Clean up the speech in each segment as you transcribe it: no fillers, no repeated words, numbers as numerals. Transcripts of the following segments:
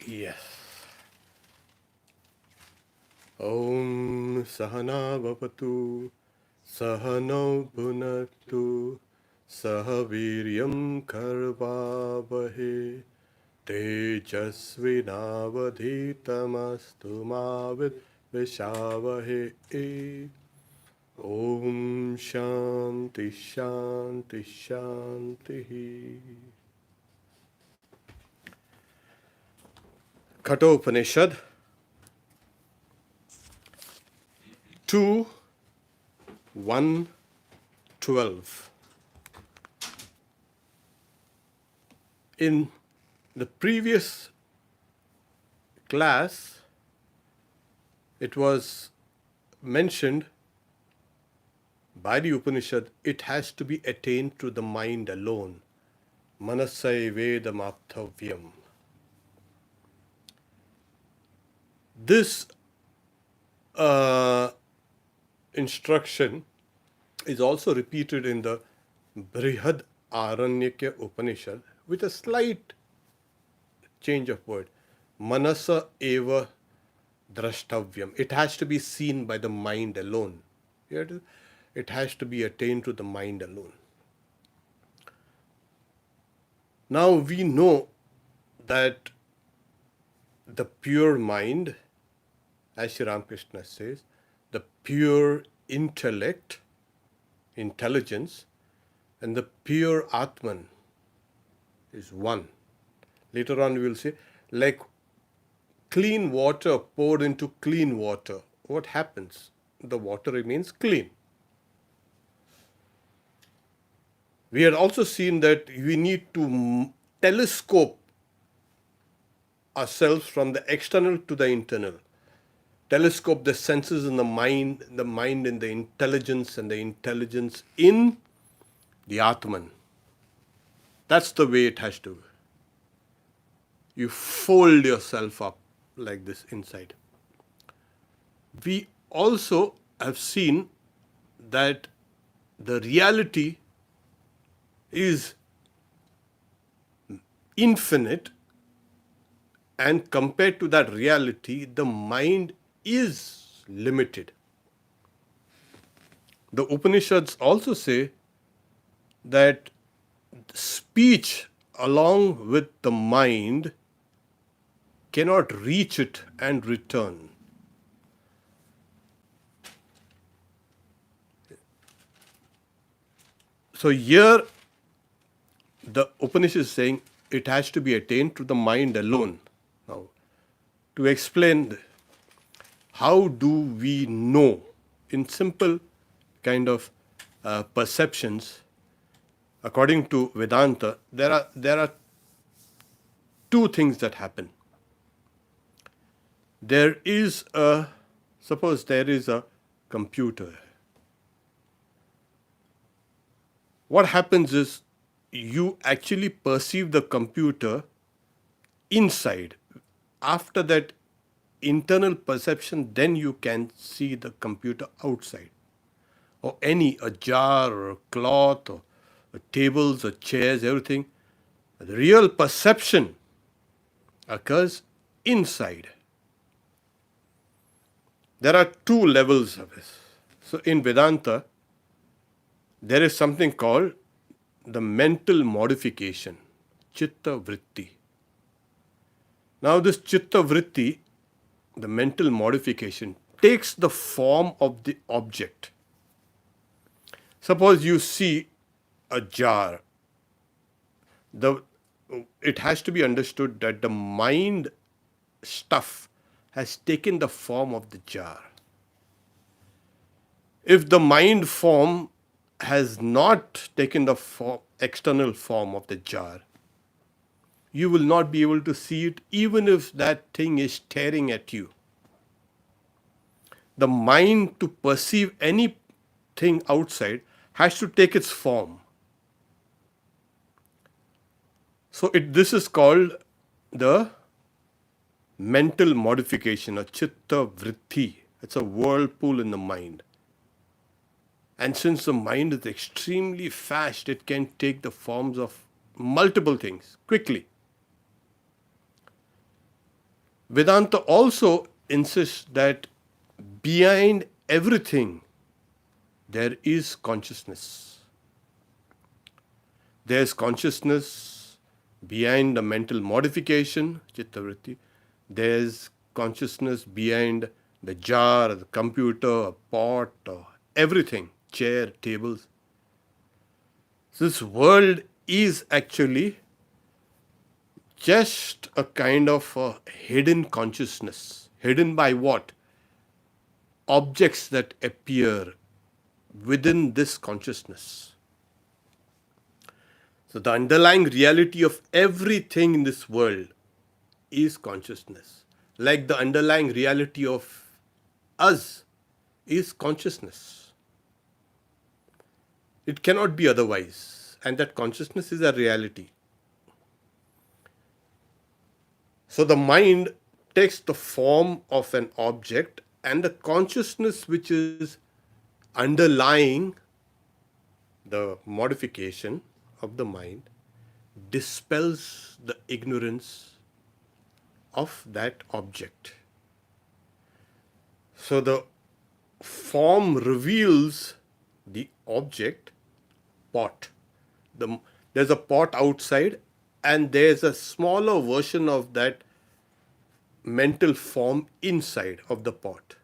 Yes. Om Sahana Vavatu Sahano Bhunaktu Sahaviryam Karvavahe Tejasvinavadhitamastu Mavid Vishavahe. Om Shanti Shanti Shanti. Katha Upanishad 2:1-12. In the previous class, it was mentioned by the Upanishad, it has to be attained to the mind alone. Manasai Vedamaptavyam. This instruction is also repeated in the Brihad Aranyaka Upanishad with a slight change of word. Manasa eva drashtavyam. It has to be seen by the mind alone. It has to be attained to the mind alone. Now we know that the pure mind, as Sri Ramakrishna says, the pure intellect, intelligence, and the pure Atman is one. Later on we will say, like clean water poured into clean water, what happens? The water remains clean. We had also seen that we need to telescope ourselves from the external to the internal. Telescope the senses in the mind in the intelligence, and the intelligence in the Atman. That's the way it has to. You fold yourself up like this inside. We also have seen that the reality is infinite, and compared to that reality, the mind is limited. The Upanishads also say that speech along with the mind cannot reach it and return. So here the Upanishad is saying it has to be attained to the mind alone. Now, to explain how do we know in simple kind of perceptions, according to Vedanta, there are two things that happen. Suppose there is a computer. What happens is you actually perceive the computer inside. After that internal perception, then you can see the computer outside. Or a jar or a cloth or tables or chairs, everything. The real perception occurs inside. There are two levels of this. So in Vedanta, there is something called the mental modification, chitta vritti. Now this chitta vritti, the mental modification, takes the form of the object. Suppose you see a jar. It has to be understood that the mind stuff has taken the form of the jar. If the mind form has not taken the external form of the jar, you will not be able to see it even if that thing is staring at you. The mind, to perceive anything outside, has to take its form. So this is called the mental modification, or chitta vritti. It's a whirlpool in the mind. And since the mind is extremely fast, it can take the forms of multiple things quickly. Vedanta also insists that behind everything there is consciousness. There is consciousness behind the mental modification, chittavritti. There is consciousness behind the jar, the computer, a pot, or everything, chair, tables. This world is actually just a kind of a hidden consciousness. Hidden by what? Objects that appear within this consciousness. So the underlying reality of everything in this world is consciousness. Like the underlying reality of us is consciousness. It cannot be otherwise. And that consciousness is a reality. So the mind takes the form of an object, and the consciousness which is underlying the modification of the mind dispels the ignorance of that object. So the form reveals the object, pot. There's a pot outside, and there's a smaller version of that mental form inside of the pot.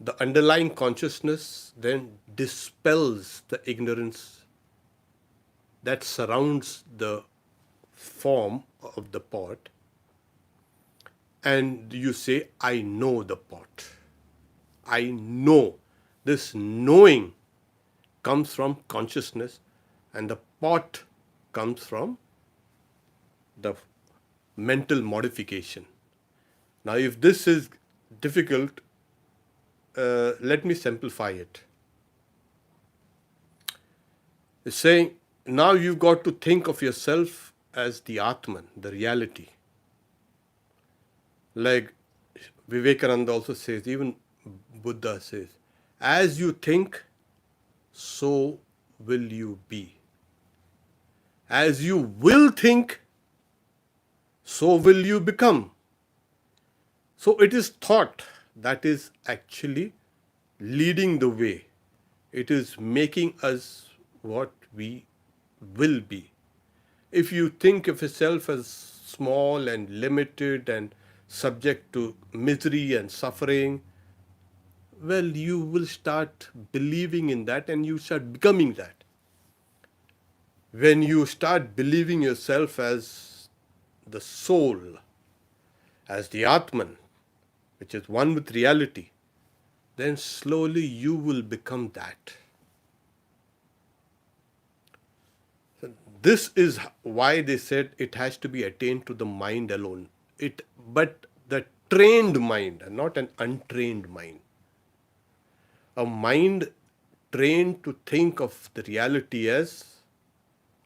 The underlying consciousness then dispels the ignorance that surrounds the form of the pot, and you say, I know the pot. I know. This knowing comes from consciousness, and the pot comes from the mental modification. Now, if this is difficult, let me simplify it. It's saying, now you've got to think of yourself as the Atman, the reality. Like Vivekananda also says, even Buddha says, as you think, so will you be. As you will think, so will you become. So it is thought that is actually leading the way. It is making us what we will be. If you think of yourself as small and limited and subject to misery and suffering, well, you will start believing in that and you start becoming that. When you start believing yourself as the soul, as the Atman, which is one with reality, then slowly you will become that. So this is why they said it has to be attained to the mind alone. But the trained mind, not an untrained mind. A mind trained to think of the reality as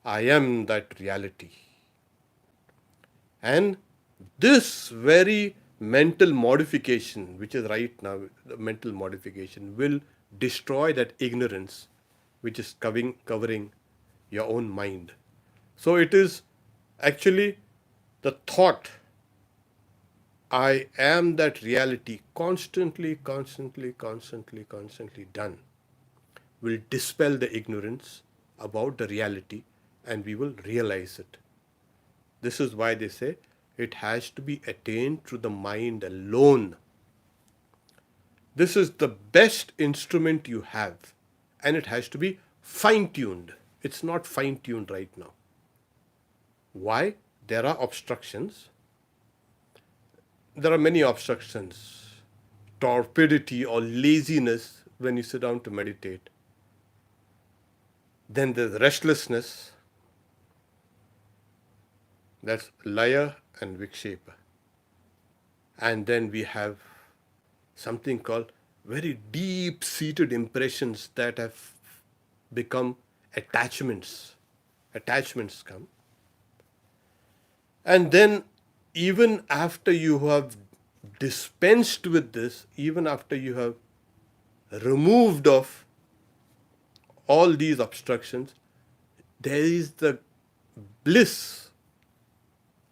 I am that reality. And this very mental modification, which is right now, the mental modification, will destroy that ignorance which is covering your own mind. So it is actually the thought, I am that reality, constantly done, will dispel the ignorance about the reality, and we will realize it. This is why they say it has to be attained through the mind alone. This is the best instrument you have, and it has to be fine-tuned. It's not fine-tuned right now. Why? There are obstructions. There are many obstructions. Torpidity or laziness when you sit down to meditate. Then there's restlessness. That's laya and vikshepa. And then we have something called very deep-seated impressions that have become attachments. Attachments come. And then even after you have dispensed with this, even after you have removed of all these obstructions, there is the bliss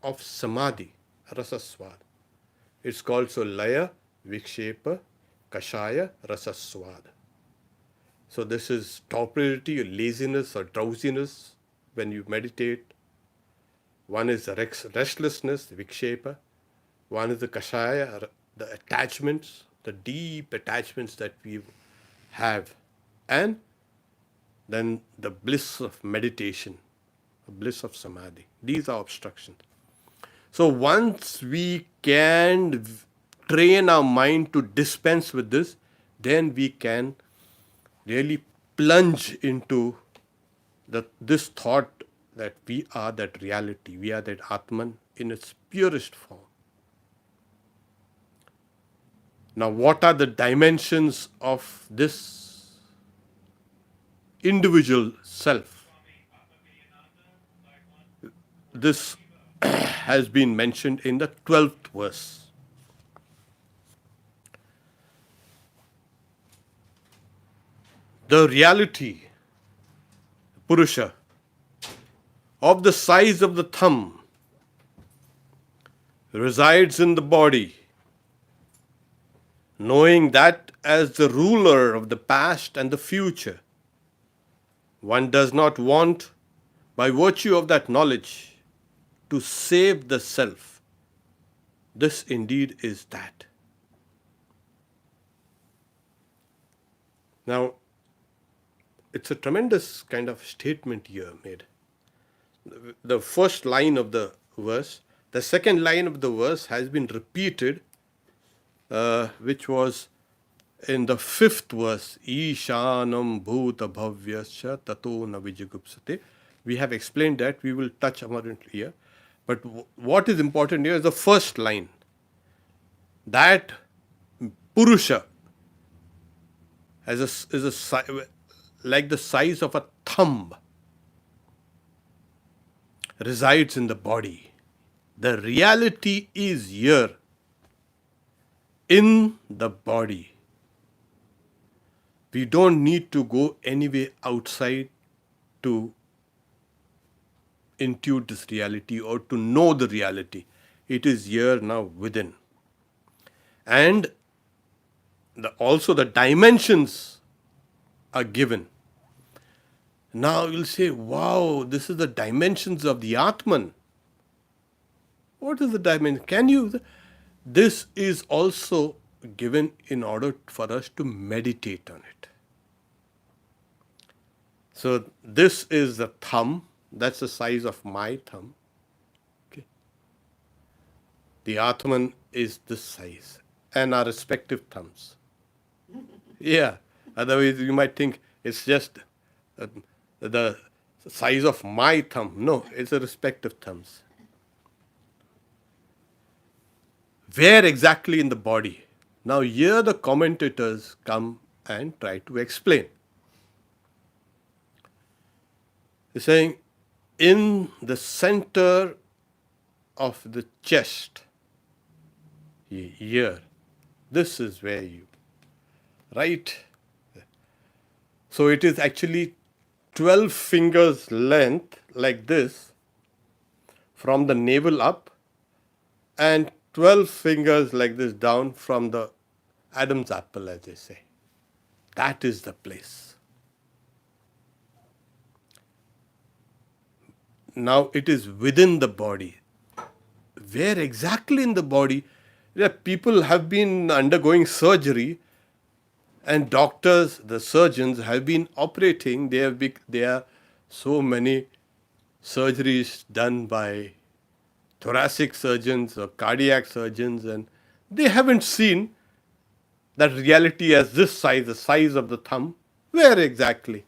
of samadhi, rasaswad. It's called so laya, vikshepa, kashaya, rasaswad. So this is torpidity or laziness or drowsiness when you meditate. One is the restlessness, the vikshepa. One is the kashaya, the attachments, the deep attachments that we have. And then the bliss of meditation, the bliss of samadhi. These are obstructions. So once we can train our mind to dispense with this, then we can really plunge into this thought that we are that reality, we are that Atman in its purest form. Now, what are the dimensions of this individual self? This has been mentioned in the 12th verse. The reality, Purusha, of the size of the thumb resides in the body, knowing that as the ruler of the past and the future, one does not want, by virtue of that knowledge, to save the self. This indeed is that. Now, it's a tremendous kind of statement here made. The first line of the verse, the second line of the verse has been repeated, which was in the 5th verse, Ishanam bhuta bhavyasya tato na vijagupsate. We have explained that, we will touch on it here. But what is important here is the first line. That Purusha is like the size of a thumb, resides in the body. The reality is here, in the body. We don't need to go anywhere outside to intuit this reality or to know the reality. It is here now within. And also the dimensions are given. Now you'll say, wow, this is the dimensions of the Atman. What is the dimension? This is also given in order for us to meditate on it. So this is the thumb. That's the size of my thumb. Okay. The Atman is this size, and our respective thumbs. Yeah. Otherwise, you might think it's just the size of my thumb. No, it's the respective thumbs. Where exactly in the body? Now, here the commentators come and try to explain. They're saying, in the center of the chest, here, this is where you, right? So it is actually 12 fingers length, like this, from the navel up, and 12 fingers like this down from the Adam's apple, as they say. That is the place. Now it is within the body. Where exactly in the body? Yeah, people have been undergoing surgery, and doctors, the surgeons, have been operating. There are so many surgeries done by thoracic surgeons or cardiac surgeons, and they haven't seen that reality as this size, the size of the thumb. Where exactly?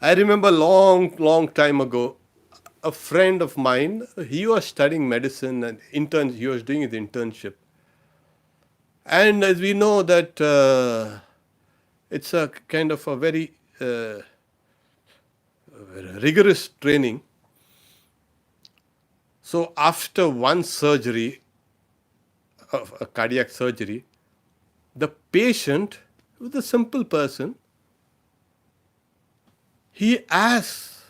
I remember long time ago, a friend of mine, he was studying medicine and he was doing his internship. And as we know that it's a kind of a very rigorous training. So after one surgery, of a cardiac surgery, the patient, who was a simple person, he asked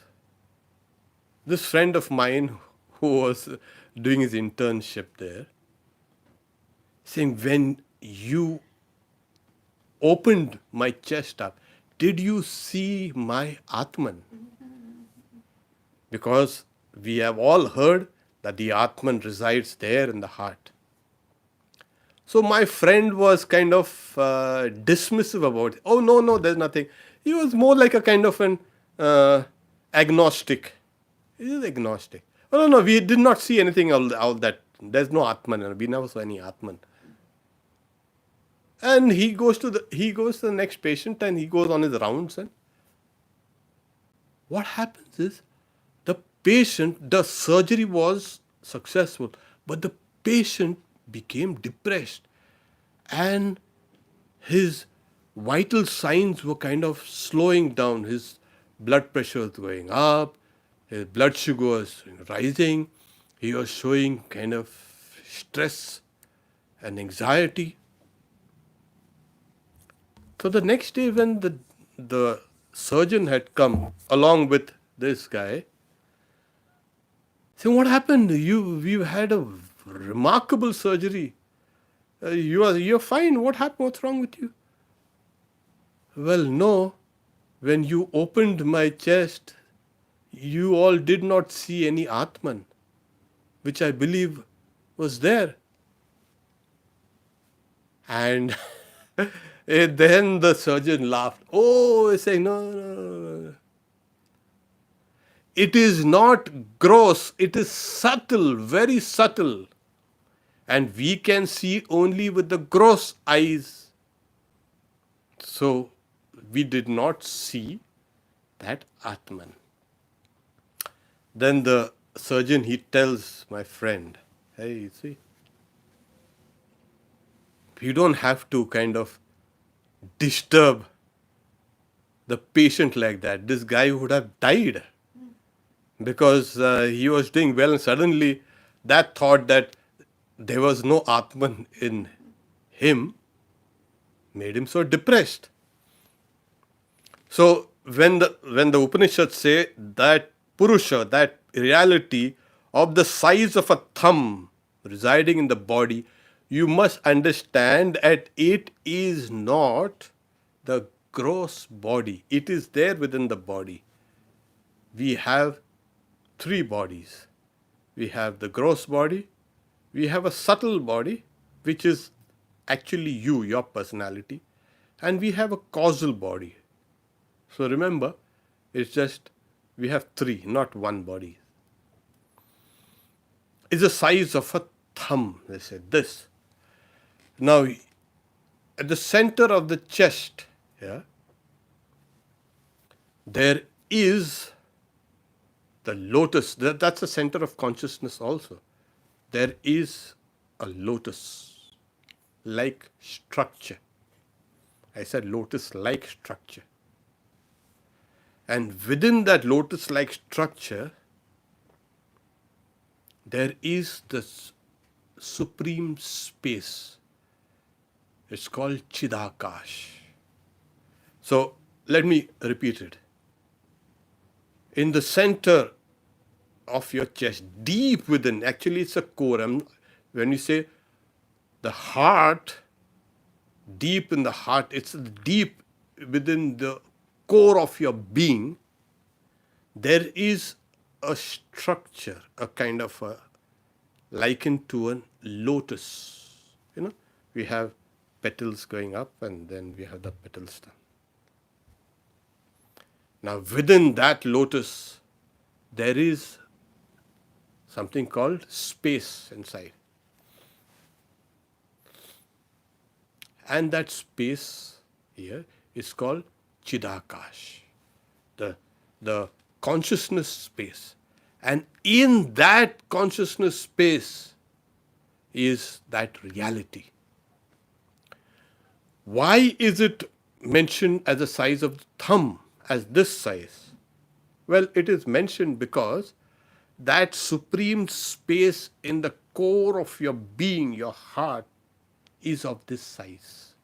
this friend of mine who was doing his internship there, saying, when you opened my chest up, did you see my Atman? Because we have all heard that the Atman resides there in the heart. So my friend was kind of dismissive about it. Oh, no, no, there's nothing. He was more like a kind of an agnostic. He is agnostic. Oh, no, no, we did not see anything of that. There's no Atman. We never saw any Atman. And he goes to the next patient and he goes on his rounds. And what happens is the surgery was successful, but the patient became depressed and his vital signs were kind of slowing down. His blood pressure was going up, his blood sugar was rising, he was showing kind of stress and anxiety. So the next day when the surgeon had come along with this guy, so what happened? We've had a remarkable surgery. You're fine. What happened? What's wrong with you? Well, no. When you opened my chest, you all did not see any Atman, which I believe was there. And then the surgeon laughed. Oh, he's saying, no, no, no, no. It is not gross, it is subtle, very subtle. And we can see only with the gross eyes. So we did not see that Atman. Then the surgeon, he tells my friend, hey, you see, you don't have to kind of disturb the patient like that. This guy would have died because he was doing well, and suddenly that thought that there was no Atman in him made him so depressed. So when the Upanishads say that Purusha, that reality of the size of a thumb residing in the body, you must understand that it is not the gross body. It is there within the body. We have three bodies. We have the gross body, we have a subtle body, which is actually you, your personality, and we have a causal body. So remember, it's just we have three, not one body. It's the size of a thumb, they said this. Now, at the center of the chest, there is the lotus. That's the center of consciousness also. There is a lotus-like structure. I said lotus-like structure. And within that lotus-like structure, there is this supreme space. It's called Chidakash. So let me repeat it. In the center of your chest, deep within, actually it's a core. When you say the heart, deep in the heart, it's deep within the core of your being, there is a structure, a kind of a likened to a lotus. We have petals going up and then we have the petals down. Now within that lotus, there is something called space inside. And that space here is called Chidakash, the consciousness space. And in that consciousness space is that reality. Why is it mentioned as the size of the thumb, as this size? Well, it is mentioned because that supreme space in the core of your being, your heart, is of this size.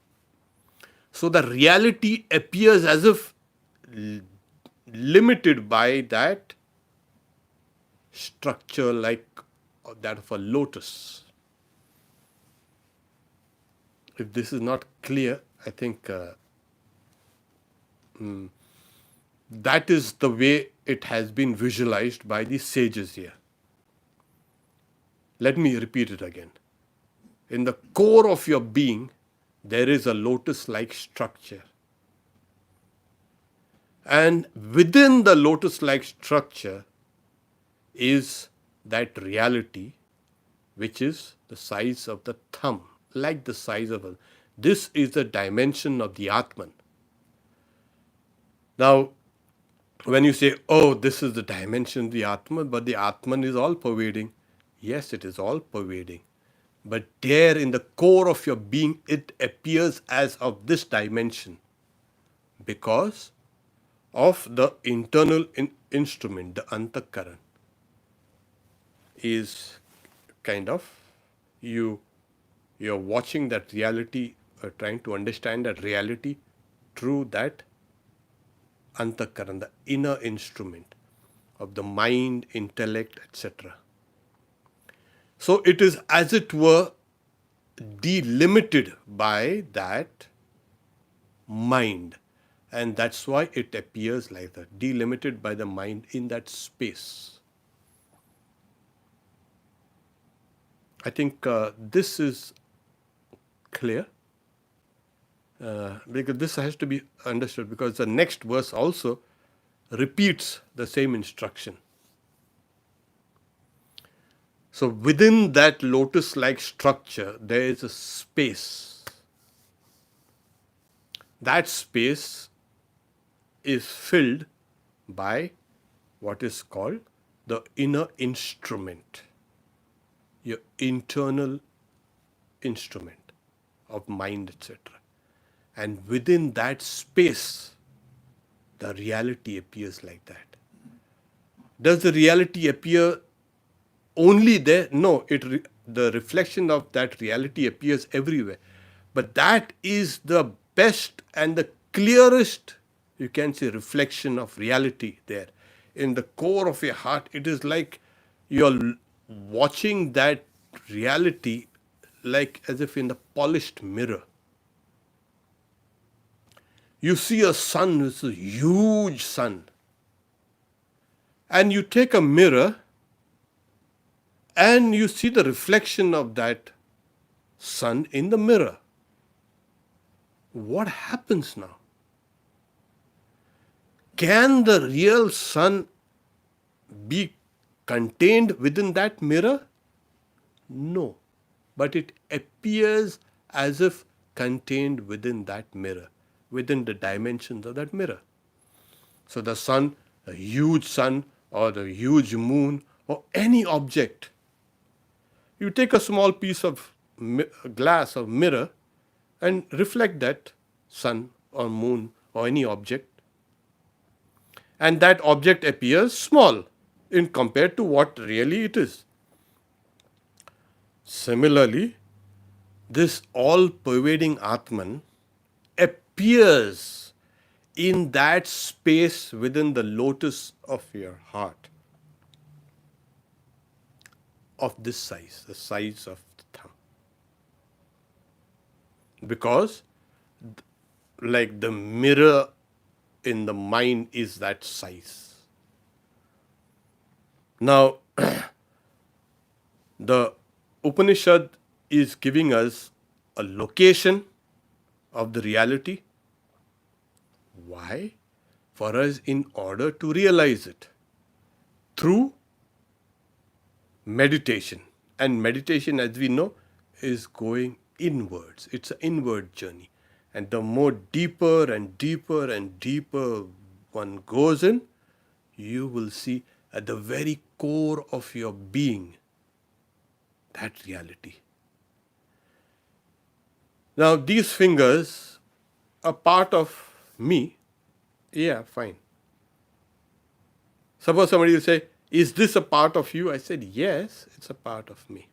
So the reality appears as if limited by that structure like that of a lotus. If this is not clear, I think that is the way it has been visualized by the sages here. Let me repeat it again. In the core of your being, there is a lotus-like structure. And within the lotus-like structure is that reality which is the size of the thumb, like the size of a... This is the dimension of the Atman. Now, when you say, oh, this is the dimension of the Atman, but the Atman is all-pervading. Yes, it is all-pervading. But there in the core of your being, it appears as of this dimension because of the internal instrument, the antakaran, is kind of, you're watching that reality, trying to understand that reality through that antakaran, the inner instrument of the mind, intellect, etc. So it is as it were delimited by that mind. And that's why it appears like that, delimited by the mind in that space. I think this is clear. Because this has to be understood, because the next verse also repeats the same instruction. So within that lotus-like structure, there is a space. That space is filled by what is called the inner instrument, your internal instrument of mind, etc. And within that space, the reality appears like that. Does the reality appear only there? No, the reflection of that reality appears everywhere. But that is the best and the clearest, you can say, reflection of reality there. In the core of your heart, it is like you're watching that reality like as if in the polished mirror. You see a sun, it's a huge sun. And you take a mirror and you see the reflection of that sun in the mirror. What happens now? Can the real sun be contained within that mirror? No. But it appears as if contained within that mirror, within the dimensions of that mirror. So the sun, a huge sun, or the huge moon, or any object, you take a small piece of glass or mirror and reflect that sun or moon or any object, and that object appears small in compared to what really it is. Similarly, this all-pervading Atman appears in that space within the lotus of your heart, of this size, the size of the thumb. Because like the mirror in the mind is that size. Now, the Upanishad is giving us a location of the reality. Why? For us, in order to realize it through meditation. And meditation, as we know, is going inwards. It's an inward journey. And the more deeper and deeper and deeper one goes in, you will see at the very core of your being that reality. Now, these fingers are part of me. Yeah, fine. Suppose somebody will say, is this a part of you? I said, yes, it's a part of me.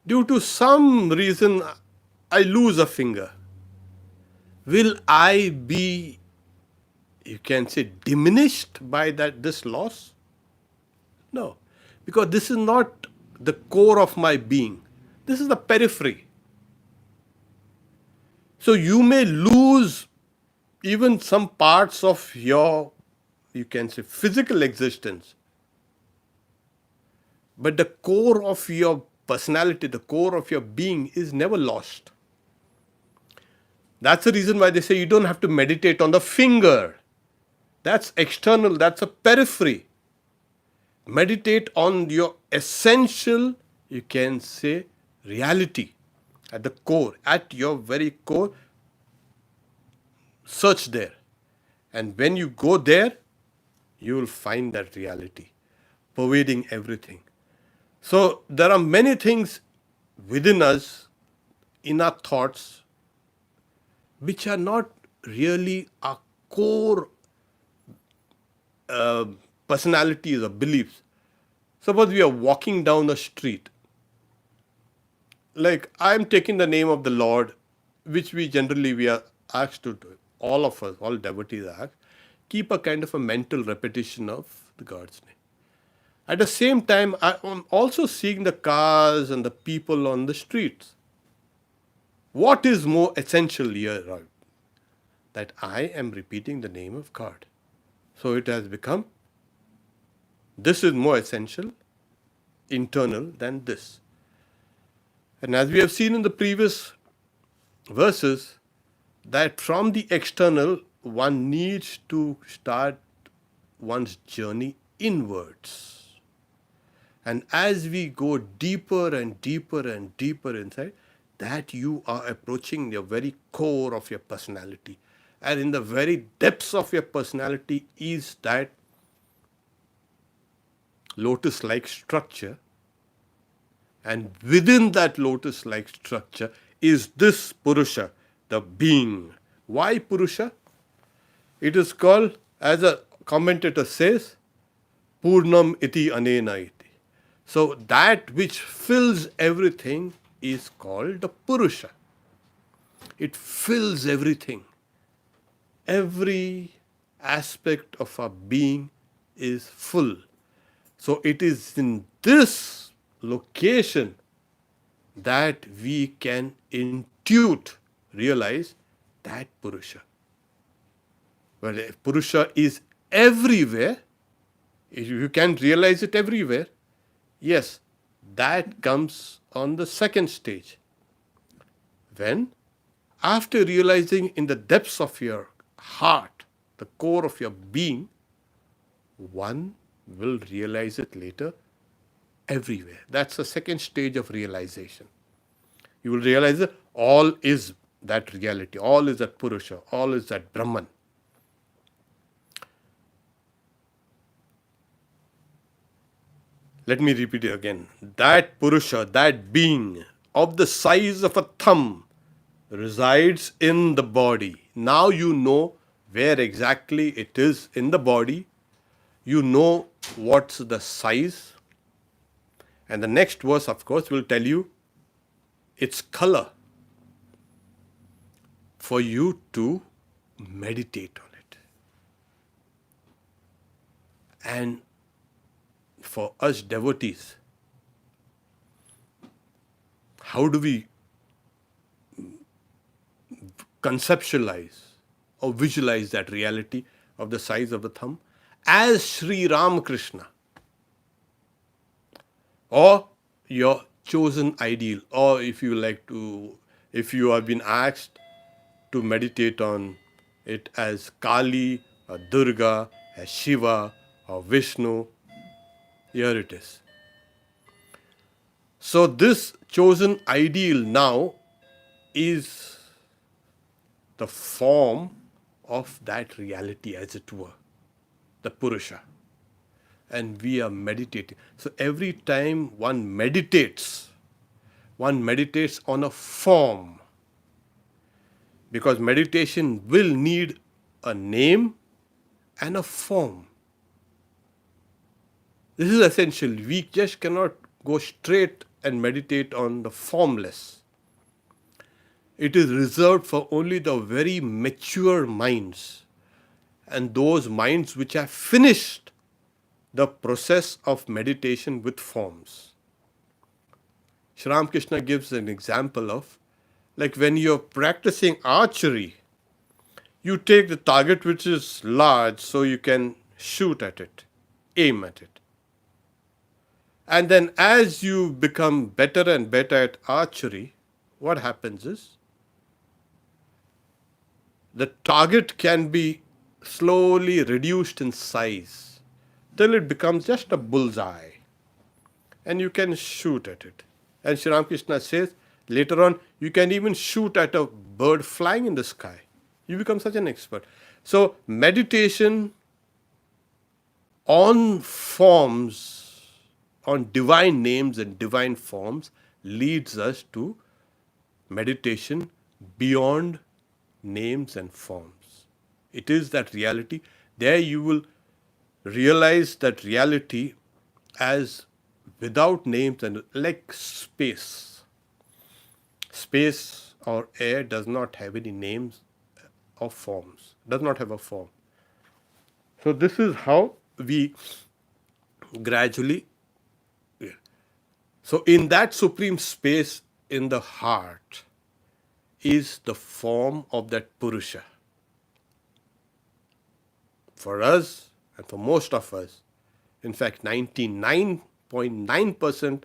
Due to some reason, I lose a finger. Will I be, you can say, diminished by this loss? No, because this is not the core of my being. This is the periphery. So you may lose even some parts of your, you can say, physical existence. But the core of your personality, the core of your being is never lost. That's the reason why they say you don't have to meditate on the finger. That's external, that's a periphery. Meditate on your essential, you can say, reality at the core, at your very core. Search there. And when you go there, you will find that reality pervading everything. So there are many things within us, in our thoughts, which are not really our core personalities or beliefs. Suppose we are walking down the street. Like I am taking the name of the Lord, which we are asked to do. All of us, all devotees are asked, keep a kind of a mental repetition of the God's name. At the same time, I am also seeing the cars and the people on the streets. What is more essential here? That I am repeating the name of God. So it has become, this is more essential, internal than this. And as we have seen in the previous verses, that from the external, one needs to start one's journey inwards. And as we go deeper and deeper and deeper inside, that you are approaching the very core of your personality. And in the very depths of your personality is that lotus-like structure. And within that lotus-like structure is this Purusha, the being. Why Purusha? It is called, as a commentator says, Purnam iti anena iti. So that which fills everything is called the Purusha. It fills everything. Every aspect of our being is full. So it is in this location that we can intuit, realize that Purusha. Well, if Purusha is everywhere, if you can realize it everywhere, yes, that comes on the second stage. When, after realizing in the depths of your heart, the core of your being, one will realize it later everywhere. That's the second stage of realization. You will realize that all is that reality, all is that Purusha, all is that Brahman. Let me repeat it again. That Purusha, that being of the size of a thumb, resides in the body. Now you know where exactly it is in the body. You know what's the size. And the next verse, of course, will tell you its color for you to meditate on it. And for us devotees, how do we conceptualize or visualize that reality of the size of the thumb? As Sri Ramakrishna, or your chosen ideal, or if you have been asked to meditate on it as Kali, or Durga, as Shiva, or Vishnu, here it is. So this chosen ideal now is the form of that reality, as it were, the Purusha. And we are meditating. So every time one meditates on a form. Because meditation will need a name and a form. This is essential. We just cannot go straight and meditate on the formless. It is reserved for only the very mature minds and those minds which have finished the process of meditation with forms. Sri Ramakrishna gives an example of, like when you're practicing archery, you take the target which is large so you can shoot at it, aim at it. And then as you become better and better at archery, what happens is the target can be slowly reduced in size till it becomes just a bullseye and you can shoot at it. And Sri Ramakrishna says later on you can even shoot at a bird flying in the sky. You become such an expert. So meditation on forms, on divine names and divine forms leads us to meditation beyond names and forms. It is that reality. There you will realize that reality as without names and like space. Space or air does not have any names or forms, does not have a form. So this is how we gradually. So in that supreme space in the heart is the form of that Purusha. For us and for most of us, in fact 99.9%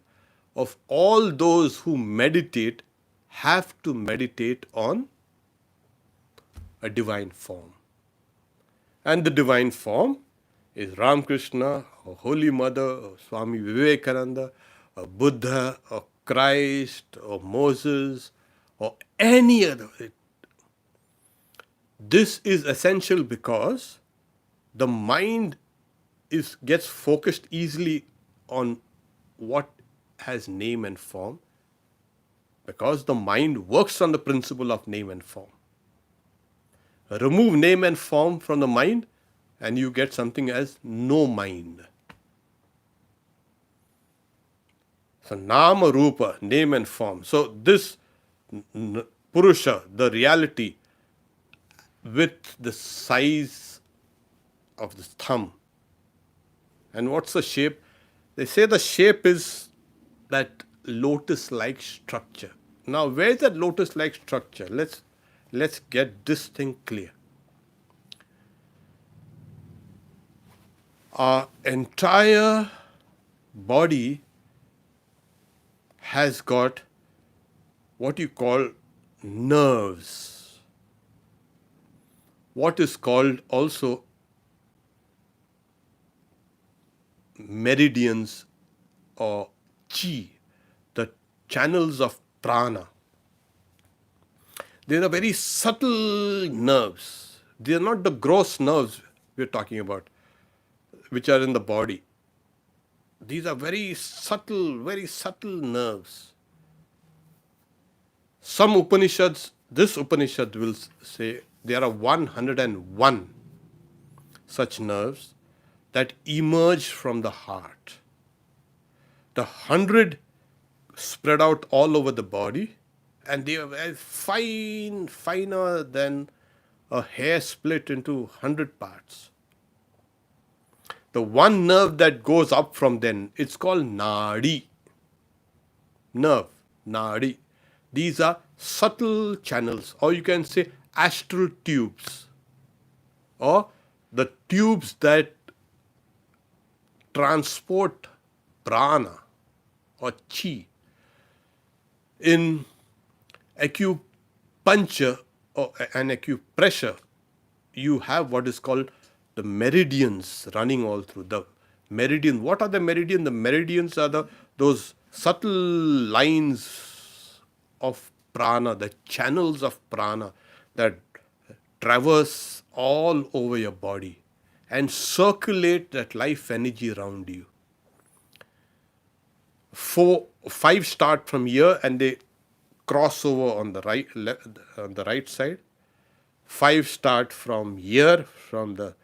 of all those who meditate have to meditate on a divine form. And the divine form is Ramakrishna, or Holy Mother, or Swami Vivekananda, or Buddha, or Christ, or Moses, or any other. This is essential because the mind gets focused easily on what has name and form, because the mind works on the principle of name and form. Remove name and form from the mind and you get something as no mind. So Nama Rupa, name and form. So this Purusha, the reality with the size of the thumb. And what's the shape? They say the shape is that lotus-like structure. Now, where is that lotus-like structure? Let's get this thing clear. Our entire body has got what you call nerves. What is called also meridians or chi, the channels of prana. They are very subtle nerves. They are not the gross nerves we are talking about, which are in the body. These are very subtle nerves. Some Upanishads, this Upanishad will say there are 101 such nerves that emerge from the heart. The 100 spread out all over the body, and they are very finer than a hair split into 100 parts. The one nerve that goes up from them, it's called nadi. Nerve, nadi. These are subtle channels, or you can say astral tubes, or the tubes that transport prana or chi. In acupuncture and acupressure, you have what is called the meridians running all through. The meridian. What are the meridians? The meridians are those subtle lines of prana, the channels of prana that traverse all over your body and circulate that life energy around you. 5 start from here and they cross over on the right side. 5 start from here, from the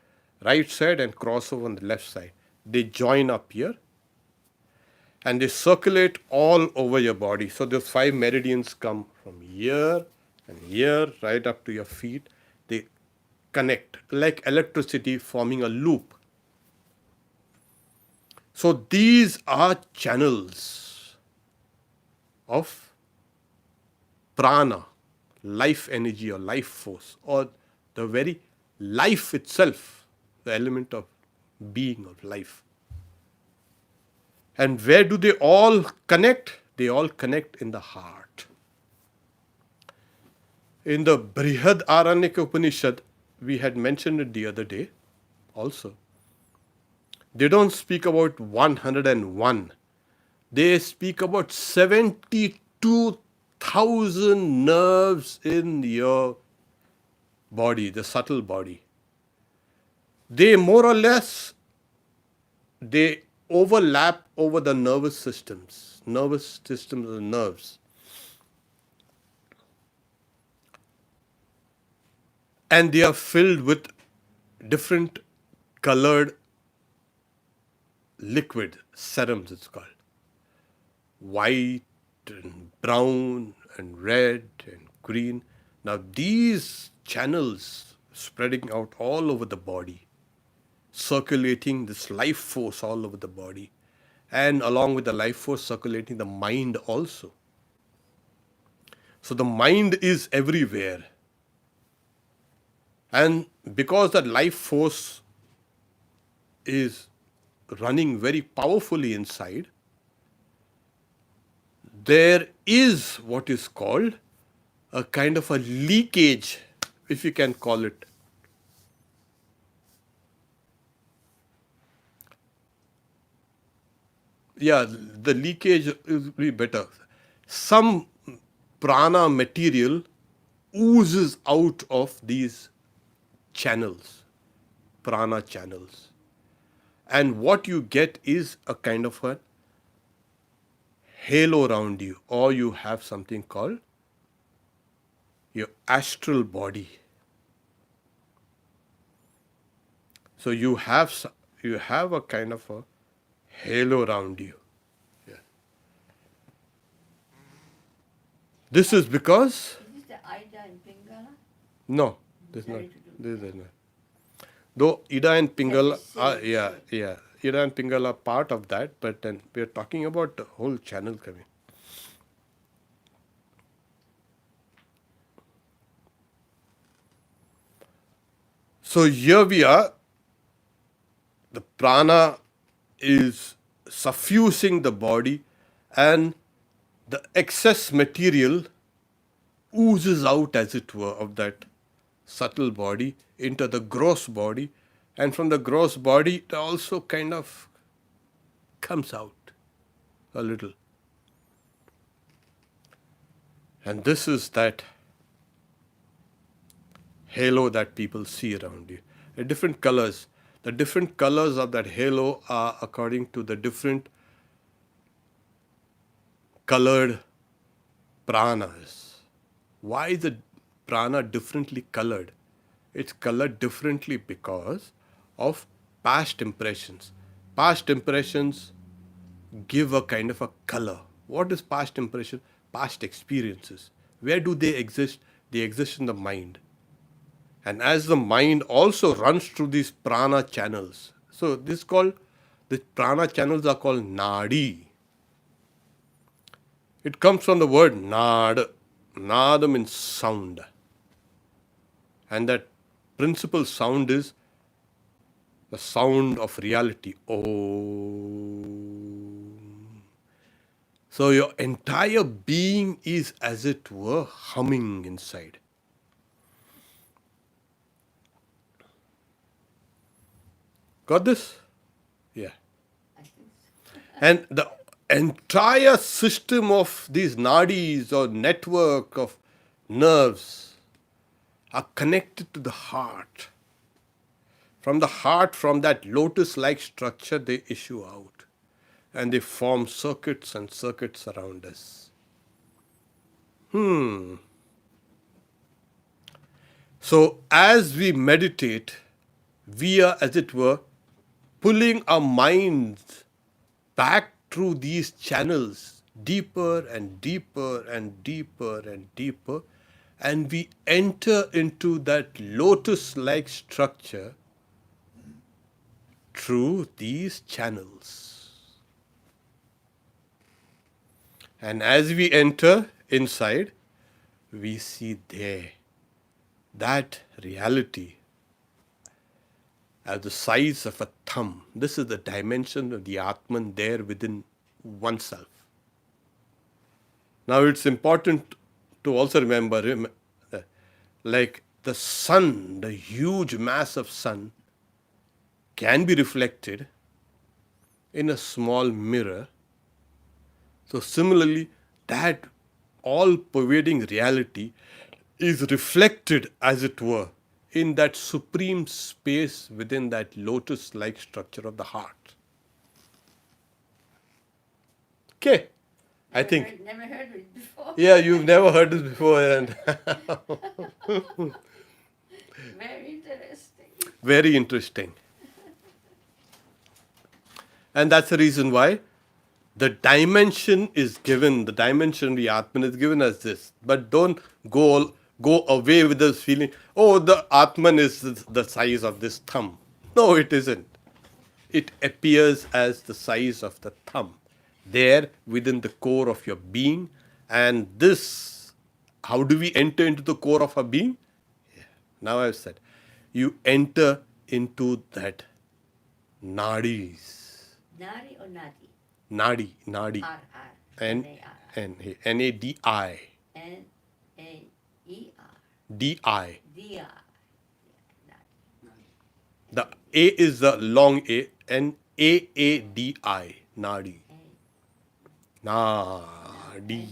right side, and cross over on the left side. They join up here and they circulate all over your body. So those 5 meridians come from here and here right up to your feet. They connect like electricity, forming a loop. So these are channels of prana, life energy or life force, or the very life itself, the element of being, of life. And where do they all connect? They all connect in the heart. In the Brihad Aranyaka Upanishad, we had mentioned it the other day also. They don't speak about 101. They speak about 72,000 nerves in your body, the subtle body. They more or less, they overlap over the nervous systems and nerves. And they are filled with different colored liquid, serums it's called. White and brown and red and green. Now these channels spreading out all over the body, circulating this life force all over the body, and along with the life force circulating the mind also. So the mind is everywhere. And because that life force is running very powerfully inside, there is what is called a kind of a leakage, if you can call it. Yeah, the leakage will be better. Some prana material oozes out of these channels, prana channels. And what you get is a kind of a halo around you, or you have something called your astral body. So you have a kind of a halo around you. Yeah. This is because Is this the Ida and Pingala? no, this is not. This is not. Though Ida and Pingala are, Ida and Pingala are part of that, but then we are talking about the whole channel coming. So here we are. The prana is suffusing the body, and the excess material oozes out, as it were, of that subtle body into the gross body, and from the gross body it also kind of comes out a little. And this is that halo that people see around you. The different colors. The different colors of that halo are according to the different colored pranas. Why is the prana differently colored? It's colored differently because of past impressions. Past impressions give a kind of a color. What is past impression? Past experiences. Where do they exist? They exist in the mind. And as the mind also runs through these prana channels. So the prana channels are called nadi. It comes from the word nad. Nad means sound. And that principal sound is the sound of reality. Om. So your entire being is, as it were, humming inside. Got this? Yeah. I think so. And the entire system of these nadis or network of nerves are connected to the heart. From the heart, from that lotus-like structure, they issue out. And they form circuits and circuits around us. So as we meditate, we are, as it were, pulling our minds back through these channels deeper and deeper and deeper and deeper, and we enter into that lotus-like structure through these channels. And as we enter inside, we see there that reality as the size of a thumb. This is the dimension of the Atman there within oneself. Now it's important to also remember, like the sun, the huge mass of sun can be reflected in a small mirror. So similarly, that all-pervading reality is reflected, as it were, in that supreme space within that lotus-like structure of the heart. Okay, I think. Never heard it before. Yeah, you've never heard this before, and Very interesting. very interesting. And that's the reason why the dimension is given, the dimension of the Atman is given as this. But don't go away with this feeling, oh, the Atman is the size of this thumb. No, it isn't. It appears as the size of the thumb, there within the core of your being. And this, how do we enter into the core of our being? Yeah. Now I've said, you enter into that nadis. Nari or Nadi? Nadi. R. N-A-D-I. N-A-E-R. D-I. D-R. The A is the long A, N-A-A-D-I. Nadi. Nadi.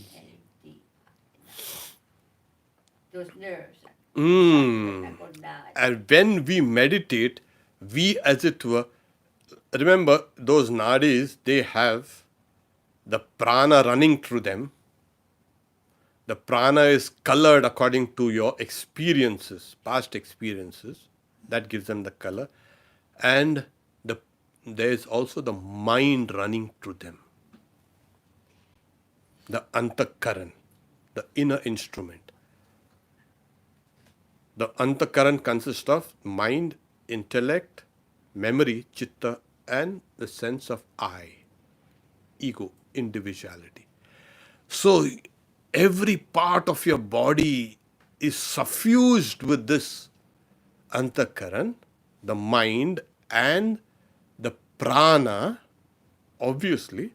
Those nerves. And when we meditate, we, as it were, remember those nadis, they have the prana running through them. The prana is colored according to your experiences, past experiences. That gives them the color. And there is also the mind running through them. The antakaran, the inner instrument. The antakaran consists of mind, intellect, memory, chitta, and the sense of I, ego, individuality. So every part of your body is suffused with this antakaran, the mind, and the prana, obviously.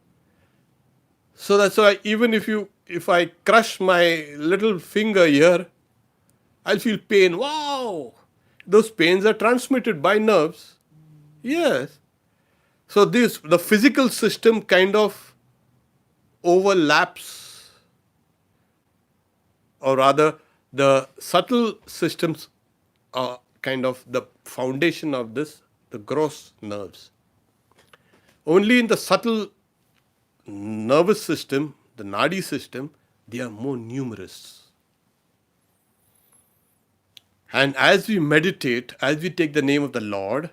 So that's why even if I crush my little finger here, I'll feel pain. Wow! Those pains are transmitted by nerves. Yes. So the physical system kind of overlaps, or rather the subtle systems are kind of the foundation of this, the gross nerves. Only in the subtle nervous system, the nadi system, they are more numerous. And as we meditate, as we take the name of the Lord,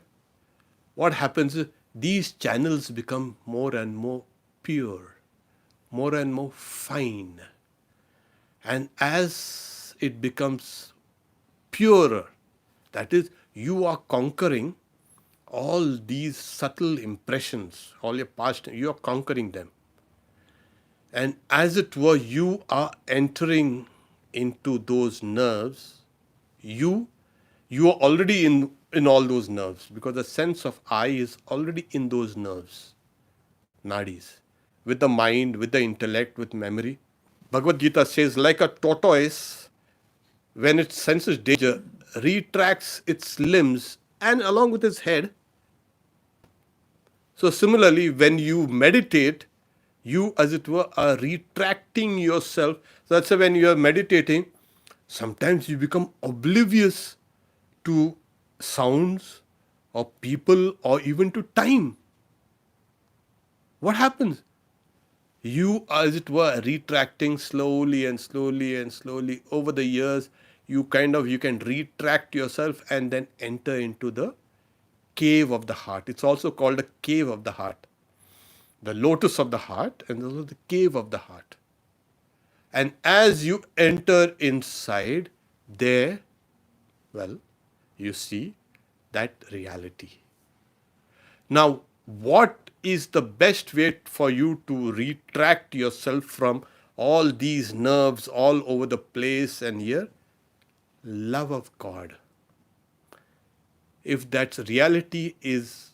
what happens is these channels become more and more pure, more and more fine. And as it becomes purer, that is, you are conquering all these subtle impressions, all your past, you are conquering them. And as it were, you are entering into those nerves. You are already in all those nerves, because the sense of I is already in those nerves, nadis, with the mind, with the intellect, with memory. Bhagavad Gita says, like a tortoise, when it senses danger, retracts its limbs and along with its head. So similarly, when you meditate, you, as it were, are retracting yourself. So that's why when you are meditating, sometimes you become oblivious to sounds or people or even to time. What happens? You, as it were, retracting slowly and slowly and slowly over the years. You can retract yourself and then enter into the cave of the heart. It's also called a cave of the heart. The lotus of the heart and also the cave of the heart. And as you enter inside, there, you see that reality. Now, what is the best way for you to retract yourself from all these nerves all over the place and here? Love of God. If that reality is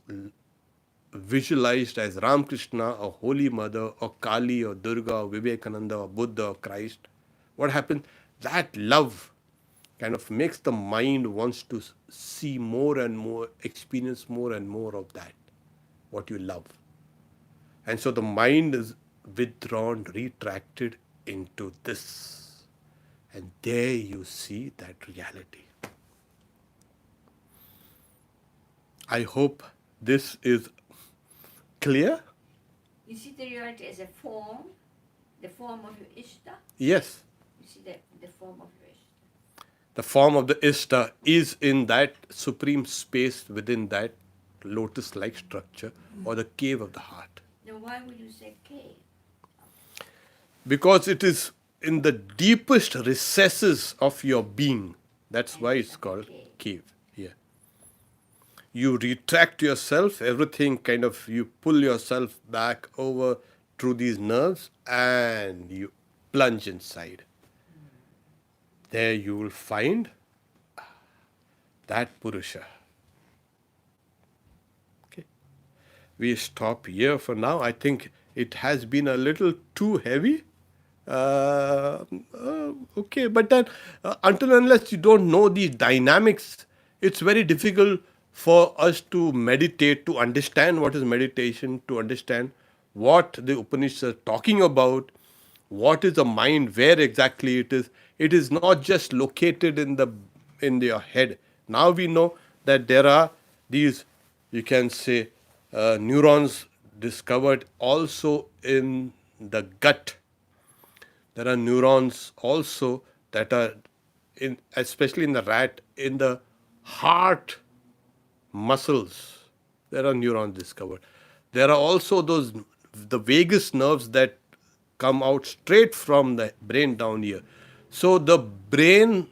visualized as Ramakrishna or Holy Mother or Kali or Durga or Vivekananda or Buddha or Christ, what happens? That love kind of makes the mind wants to see more and more, experience more and more of that, what you love. And so the mind is withdrawn, retracted into this. And there you see that reality. I hope this is clear. You see the reality as a form, the form of your Ishta. Yes. You see the form of your Ishta. The form of the Ishta is in that supreme space within that lotus-like structure or the cave of the heart. Now why would you say cave? Because it is in the deepest recesses of your being. That's why it's called cave. Yeah. You retract yourself, everything kind of, you pull yourself back over through these nerves and you plunge inside. There you will find that Purusha. Okay. We stop here for now. I think it has been a little too heavy. Okay, but then until unless you don't know the dynamics, it's very difficult for us to meditate, to understand what is meditation, to understand what the Upanishads are talking about, what is the mind, where exactly it is. It is not just located in your head. Now we know that there are these, you can say, neurons discovered also in the gut. There are neurons also that are, especially in the rat, in the heart muscles. There are neurons discovered. There are also the vagus nerves that come out straight from the brain down here. So the brain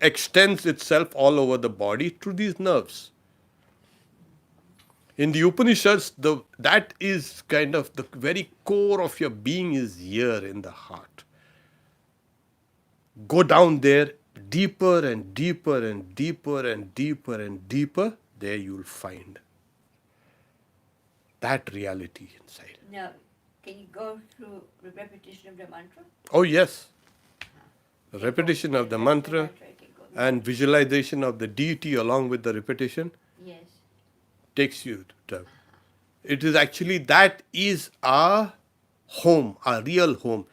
extends itself all over the body through these nerves. In the Upanishads, that is kind of the very core of your being is here in the heart. Go down there, deeper and deeper and deeper and deeper and deeper, there you'll find that reality inside. Now, can you go through the repetition of the mantra? Oh, yes. Repetition of the mantra and visualization of the deity along with the repetition. Yes. Takes you to. It is actually, that is our home, our real home.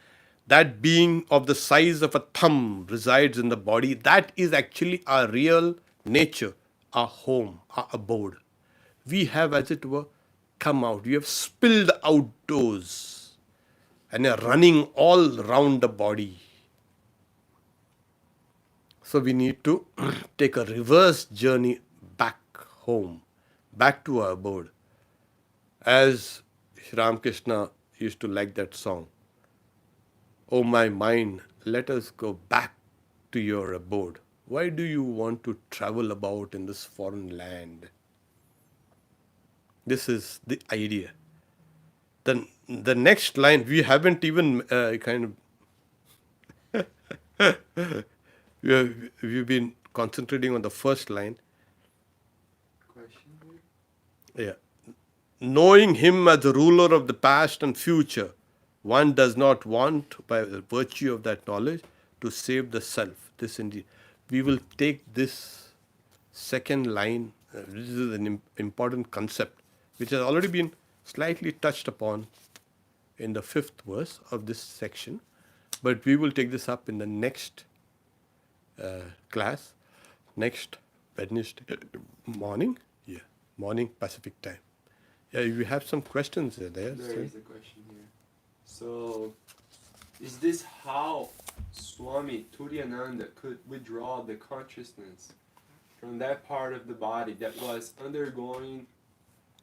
That being of the size of a thumb resides in the body. That is actually our real nature, our home, our abode. We have, as it were, come out. We have spilled outdoors and are running all round the body. So we need to take a reverse journey back home, back to our abode. As Sri Ramakrishna used to like that song, "Oh my mind, let us go back to your abode. Why do you want to travel about in this foreign land?" This is the idea. Then the next line, we haven't even we've been concentrating on the first line. Question? Yeah. Knowing him as the ruler of the past and future, one does not want, by the virtue of that knowledge, to save the self. This indeed. We will take this second line. This is an important concept, which has already been slightly touched upon in the 5th verse of this section. But we will take this up in the next class, next Wednesday morning. Yeah, morning Pacific time. Yeah, you have some questions there. There is a question here. So, is this how Swami Turiyananda could withdraw the consciousness from that part of the body that was undergoing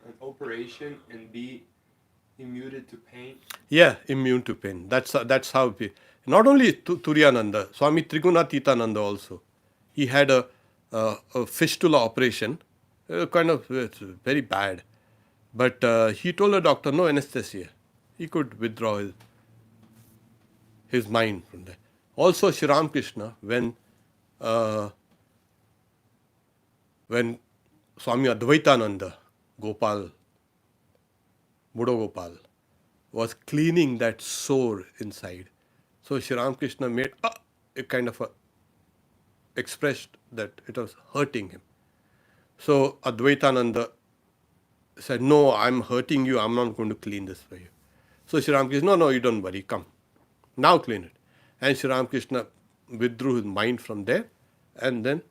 an operation and be immune to pain? Yeah, immune to pain. That's how we. Not only Turiyananda, Swami Trigunatitananda also. He had a fistula operation, it's very bad. But he told the doctor, no anesthesia. He could withdraw his mind from there. Also, Sri Ramakrishna, when Swami Advaitananda, Gopal, Buddha Gopal, was cleaning that sore inside, so Sri Ramakrishna made a kind of expressed that it was hurting him. So Advaitananda said, no, I'm hurting you, I'm not going to clean this for you. So Sri Ramakrishna, no, you don't worry, come. Now clean it. And Sri Ramakrishna withdrew his mind from there, and then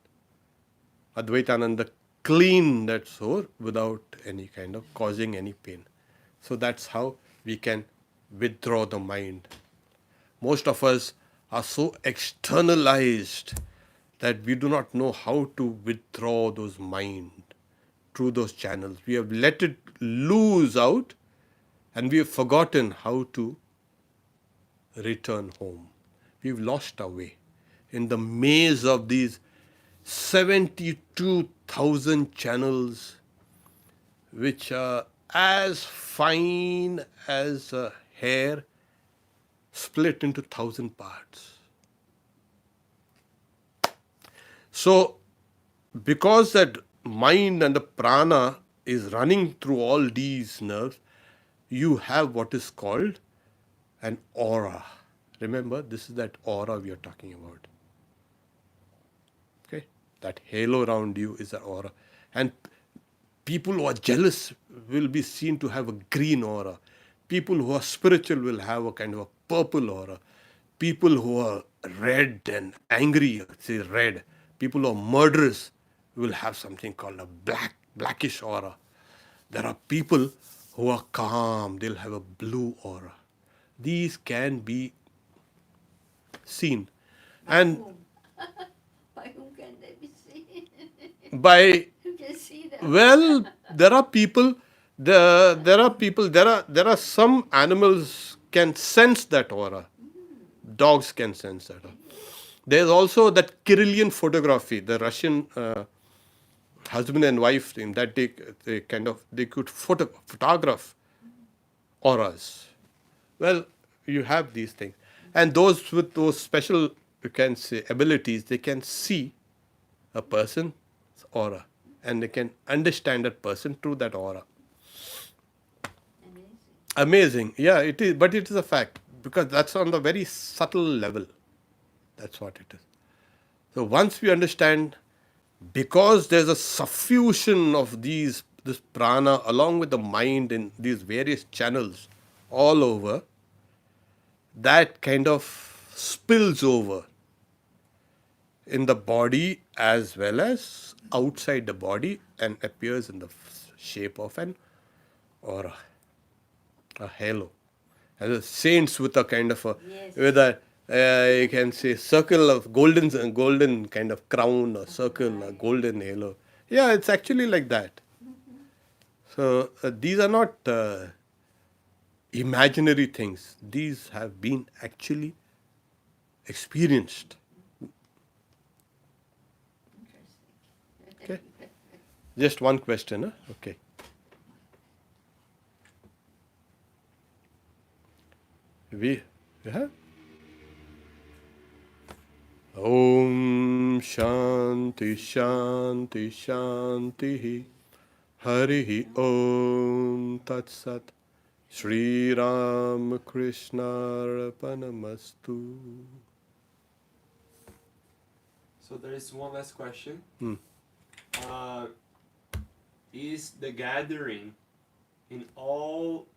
Advaitananda cleaned that sore without any kind of causing any pain. So that's how we can withdraw the mind. Most of us are so externalized that we do not know how to withdraw those mind through those channels. We have let it loose out, and we have forgotten how to return home. We've lost our way in the maze of these 72,000 channels, which are as fine as a hair split into 1,000 parts. So, because that mind and the prana is running through all these nerves, you have what is called an aura. Remember, this is that aura we are talking about. Okay? That halo around you is an aura. And people who are jealous will be seen to have a green aura. People who are spiritual will have a kind of a purple aura. People who are red and angry, say red. People who are murderous will have something called a blackish aura. There are people who are calm, they'll have a blue aura. These can be seen. And By whom can they be seen? by, You can see them. well, there are some animals can sense that aura. Dogs can sense that aura. There's also that Kirillian photography, the Russian husband and wife thing, that they could photograph auras. Well, you have these things. And those with those special, you can say, abilities, they can see a person's aura. And they can understand that person through that aura. Amazing. Amazing. Yeah, it is. But it is a fact. Because that's on the very subtle level. That's what it is. So once we understand, because there's a suffusion of this prana along with the mind in these various channels all over, that kind of spills over in the body as well as outside the body and appears in the shape of an aura, a halo. And the saints with a kind of Yes. with a you can say circle of golden kind of crown or circle, a golden halo. Yeah, it's actually like that. So these are not imaginary things. These have been actually experienced. Okay. Just one question, huh? Okay. Yeah? Om Shanti Shanti Shanti Harihi Om Tat Sat Sri Ram Krishna Arpanamastu. So there is one last question. Is the gathering in all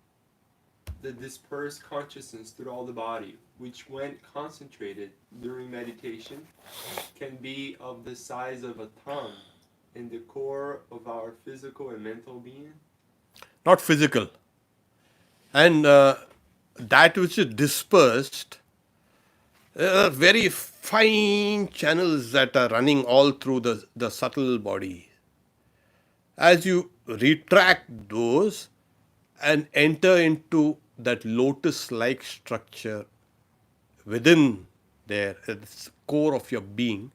the dispersed consciousness throughout the body, which when concentrated during meditation, can be of the size of a thumb in the core of our physical and mental being? Not physical. And that which is dispersed, very fine channels that are running all through the subtle body. As you retract those and enter into that lotus-like structure within there, at the core of your being,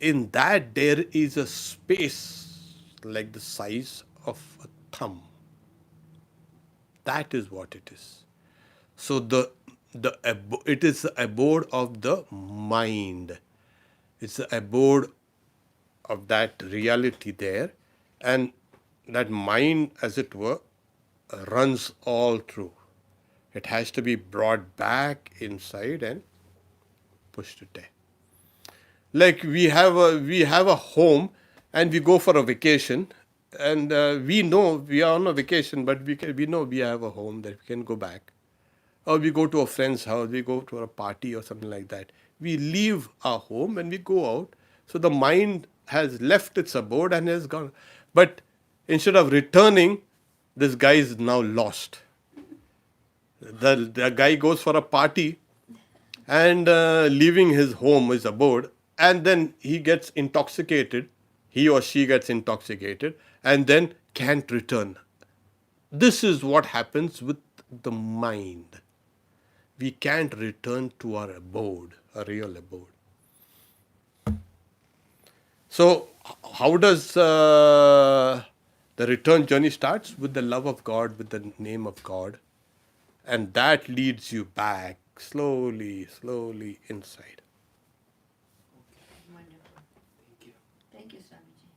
in that there is a space like the size of a thumb. That is what it is. So it is the abode of the mind. It's the abode of that reality there, and that mind, as it were, runs all through. It has to be brought back inside and pushed there. Like we have a home, and we go for a vacation, and we know we are on a vacation, but we know we have a home that we can go back. Or we go to a friend's house, we go to a party or something like that. We leave our home and we go out. So the mind has left its abode and has gone. But instead of returning, this guy is now lost. The guy goes for a party and leaving his home, his abode, and then he gets intoxicated, he or she gets intoxicated, and then can't return. This is what happens with the mind. We can't return to our abode, a real abode. So, how does the return journey starts? With the love of God, with the name of God, and that leads you back slowly, slowly inside. Wonderful. Thank you. Thank you, Swamiji.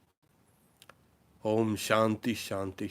Om Shanti Shanti